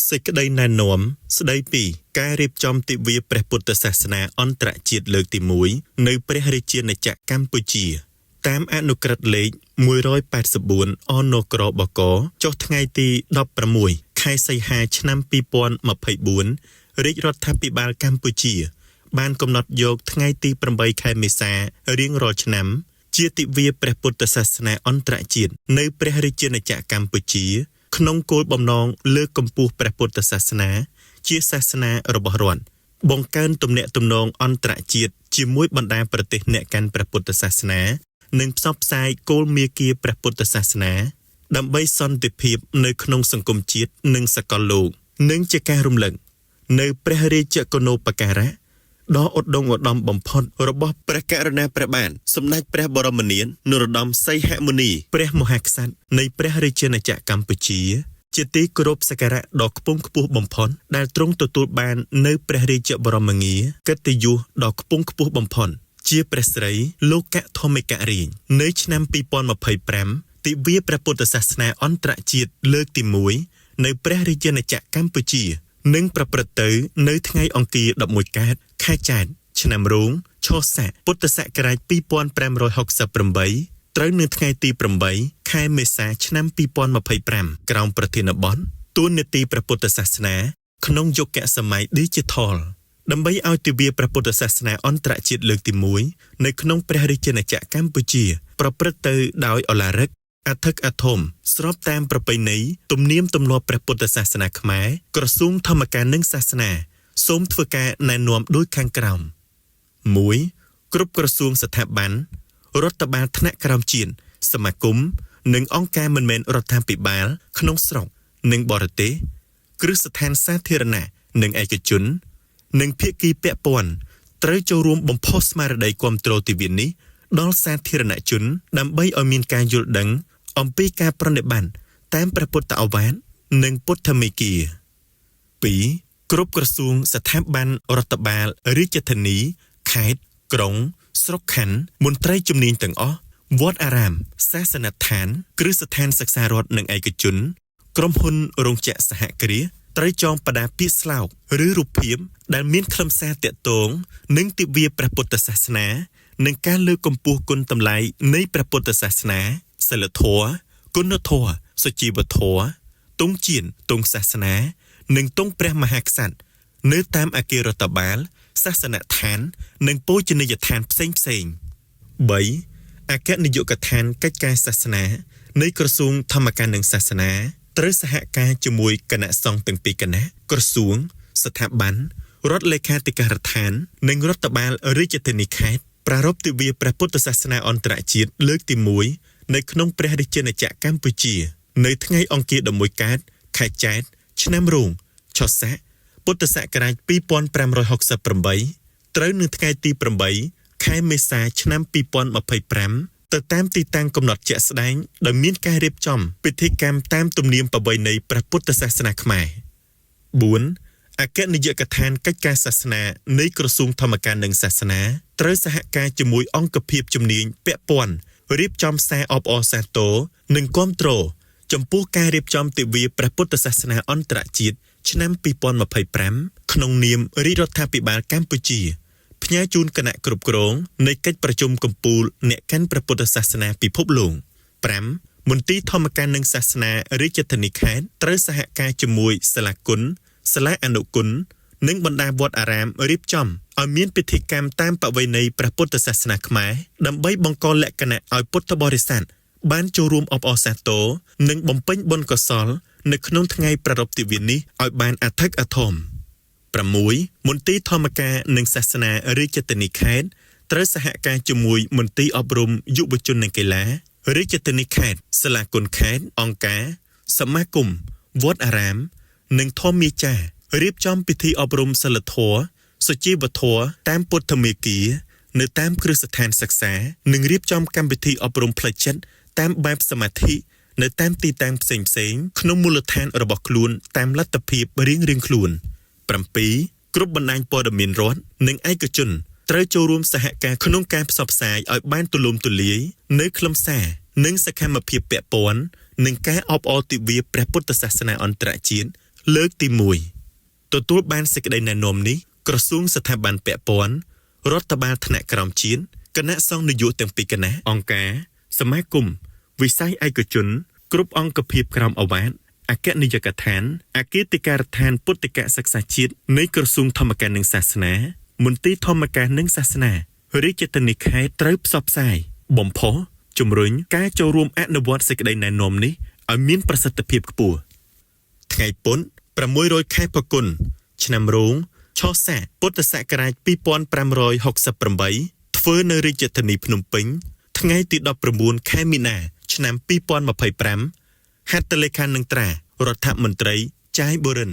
សេចក្តីណែនាំស្តីពីការរៀបចំទិវាព្រះពុទ្ធសាសនាអន្តរជាតិលើកទី1នៅព្រះរាជាណាចក្រកម្ពុជាតាមអនុក្រឹត្យលេខ184អនក្របកចុះថ្ងៃទី16ខែសីហាឆ្នាំ2024រាជរដ្ឋាភិបាលកម្ពុជាបានកំណត់យកថ្ងៃទី8ខែមេសារៀងរាល់ឆ្នាំជាទិវាព្រះពុទ្ធសាសនាអន្តរជាតិនៅព្រះរាជាណាចក្រកម្ពុជាក្នុងគោលបំណងលើកកម្ពស់ព្រះពុទ្ធសាសនាជាសាសនារបស់រដ្ឋបង្កើនទំនាក់ទំនងអន្តរជាតិជាមួយបណ្ដាប្រទេសអ្នកកាន់ព្រះពុទ្ធសាសនានិងផ្សព្វផ្សាយគោលមាគ៌ាព្រះពុទ្ធសាសនាដើម្បីសន្តិភាពនៅក្នុងសង្គមជាតិនិងសកលលោកនិងជាការរំលឹកនៅព្រះរាជកុណូបការៈដ៏ឧត្តមឧត្តមបំផុតរបស់ព្រះករុណាព្រះបាទសម្ដេចព្រះបរមនាថនរោត្តមសីហមុនីព្រះមហាក្សត្រនៃព្រះរាជាណាចក្រកម្ពុជាជាទីគោរពសក្ការៈដ៏ខ្ពង់ខ្ពស់បំផុតដែលទ្រង់ទទួលបាននៅព្រះរាជបរមងារកិត្តិយសដ៏ខ្ពង់ខ្ពស់បំផុតជាព្រះស្រីលោកធម្មករាជនៅឆ្នាំ2025ទិវាព្រះពុទ្ធសាសនាអន្តរជាតិលើកទី1នៅព្រះរាជាណាចក្រកម្ពុជានឹងប្រព្រឹត្តទៅនៅថ្ងៃអង្គារ11កើតខែចែកឆ្នាំរោងឆស័កពុទ្ធសករាជ2568ត្រូវនៅថ្ងៃទី8ខែមេសាឆ្នាំ2025ក្រោមប្រធានបទទួនាទីព្រះពុទ្ធសាសនាក្នុងយុគសម័យ Digital ដើម្បីឲ្យទិវាព្រះពុទ្ធសាសនាអន្តរជាតិលើកទី1នៅក្នុងព្រះរាជាណាចក្រកម្ពុជាប្រព្រឹត្តទៅដោយឧឡារិកអធិកអធមស្របតាមប្រពៃណីទំនៀមទម្លាប់ព្រះពុទ្ធសាសនាខ្មែរក្រសួងធម្មការនិងសាសនាសូមធ្វើការណែនាំដូចខាងក្រោម 1. គ្រប់ក្រសួងស្ថាប័នរដ្ឋបាលថ្នាក់ក្រោមជាតិសមាគមនិងអង្គការមិនមែនរដ្ឋាភិបាលក្នុងស្រុកនិងបរទេសគ្រឹះស្ថានសាធារណៈនិងឯកជននិងភាគីពាក់ព័ន្ធត្រូវចូលរួមបំផុសស្មារតីគាំទ្រទិវានេះដល់សាធារណជនដើម្បីឲ្យមានការយល់ដឹងអំពីការប្រតិបត្តិតាមព្រះពុទ្ធឱវាទនិងពុទ្ធមេគា 2. គ្រប់ក្រសួងស្ថាប័នរដ្ឋបាលរាជធានីខេត្តក្រុងស្រុកខណ្ឌមន្ត្រីជំនាញទាំងអស់វត្តអារាមសាសនដ្ឋានគ្រឹះស្ថានសិក្សារដ្ឋនិងឯកជនក្រុមហ៊ុនរោងចក្រសហគ្រាសត្រូវចងបដាពាក្យស្លោកឬរូបភាពដែលមានខ្លឹមសារទាក់ទងនឹងទិវាព្រះពុទ្ធសាសនានិងការលើកកម្ពស់គុណតម្លៃនៃព្រះពុទ្ធសាសនាសិលធម៌គុណធម៌សុជីវធម៌ទង់ជាតិទង់សាសនានិងទង់ព្រះមហាក្សត្រនៅតាមអគាររដ្ឋបាលសាសនដ្ឋាននិងបូជនីយដ្ឋានផ្សេងៗ 3. អគ្គនាយកដ្ឋានកិច្ចការសាសនានៃក្រសួងធម្មការនិងសាសនាត្រូវសហការជាមួយគណៈសង្ឃទាំងពីរគណៈក្រសួងស្ថាប័នរដ្ឋលេខាធិការដ្ឋាននិងរដ្ឋបាលរាជធានីខេត្តប្រារព្ធទិវាព្រះពុទ្ធសាសនាអន្តរជាតិលើកទី1នៅក្នុងព្រះរាជាណាចក្រកម្ពុជានៅថ្ងៃអង្គារ11កើតខែចែកឆ្នាំរោងឆស័កពុទ្ធសករាជ2568ត្រូវនៅថ្ងៃទី8ខែមេសាឆ្នាំ2025ទៅតាមទីតាំងកំណត់ជាក់ស្ដែងដោយមានការរៀបចំពិធីកម្មតាមទំនៀមប្រពៃណីព្រះពុទ្ធសាសនាខ្មែរ 4. អគ្គនាយកដ្ឋានកិច្ចការសាសនានៃក្រសួងធម្មការនិងសាសនាត្រូវសហការជាមួយអង្គភាពជំនាញពាក់ព័ន្ធរៀបចំសារអបអរសាទរនិងគាំទ្រចំពោះការរៀបចំទិវាព្រះពុទ្ធសាសនាអន្តរជាតិឆ្នាំ2025ក្នុងនាមរាជរដ្ឋាភិបាលកម្ពុជាផ្ញើជូនគណៈគ្រប់គ្រងនៃកិច្ចប្រជុំកំពូលអ្នកកាន់ព្រះពុទ្ធសាសនាពិភពលោក 5. មន្ទីរធម្មការនិងសាសនារាជធានីខេត្តត្រូវសហការជាមួយសាលាគុណសាលាអនុគុណនិងបណ្ដាវត្តអារាមរៀបចំឲ្យមានពិធីកម្មតាមប្រពៃណីព្រះពុទ្ធសាសនាខ្មែរដើម្បីបង្កលក្ខណៈឲ្យពុទ្ធបរិស័ទបានចូលរួមអបអរសាទរនិងបំពេញបុណ្យកុសលនៅក្នុងថ្ងៃប្រារព្ធទិវានេះឲ្យបានអធិកអធម 6. មន្ទីរធម្មការនិងសាសនារាជធានីខេត្តត្រូវសហការជាមួយមន្ទីរអប់រំយុវជននិងកីឡារាជធានីខេត្តសាលាគុណខេត្តអង្គការសមាគមវត្តអារាមនិងធម្មមាចារៀបចំពិធីអប់រំសិលធម៌សុជីវធម៌តាមពុទ្ធមេគានៅតាមគ្រឹះស្ថានសិក្សានិងរៀបចំកម្មវិធីអប់រំផ្លូវចិត្តតាមបែបសមាធិនៅតាមទីតាំងផ្សេងៗក្នុងមូលដ្ឋានរបស់ខ្លួនតាមលទ្ធភាពរៀងៗខ្លួន 7. គ្រប់បណ្ដាញព័ត៌មានរដ្ឋនិងឯកជនត្រូវចូលរួមសហការក្នុងការផ្សព្វផ្សាយឲ្យបានទូលំទូលាយនៅខ្លឹមសារនិងសកម្មភាពពាក់ព័ន្ធនឹងការអបអរទិវាព្រះពុទ្ធសាសនាអន្តរជាតិ លើកទី1ទទួលបានសេចក្តីណែនាំនេះក្រសួងស្ថាប័នពាក់ព័ន្ធរដ្ឋបាលថ្នាក់ក្រោមជាតិគណៈសង្ឃនយោបាយទាំងពីរគណៈអង្គការសមាគមវិស័យឯកជនគ្រប់អង្គភាពក្រោមអាវ៉ាតអគ្គនាយកដ្ឋានអគ្គទីការដ្ឋានពុទ្ធិកសិក្សាជាតិនៃក្រសួងធម្មការនិងសាសនាមន្ទីរធម្មការនិងសាសនារាជធានីខេត្តត្រូវផ្សព្វផ្សាយបំផុសជំរុញការចូលរួមអនុវត្តសេចក្តីណែនាំនេះឲ្យមានប្រសិទ្ធភាពខ្ពស់ថ្ងៃពុធ600ខែផល្គុនឆ្នាំរោងឆសាពុទ្ធសករាជ2568ធ្វើនៅរាជធានីភ្នំពេញថ្ងៃទី19ខែមីនាឆ្នាំ2025ហត្ថលេខានឹងត្រារដ្ឋមន្ត្រីចាយបូរិន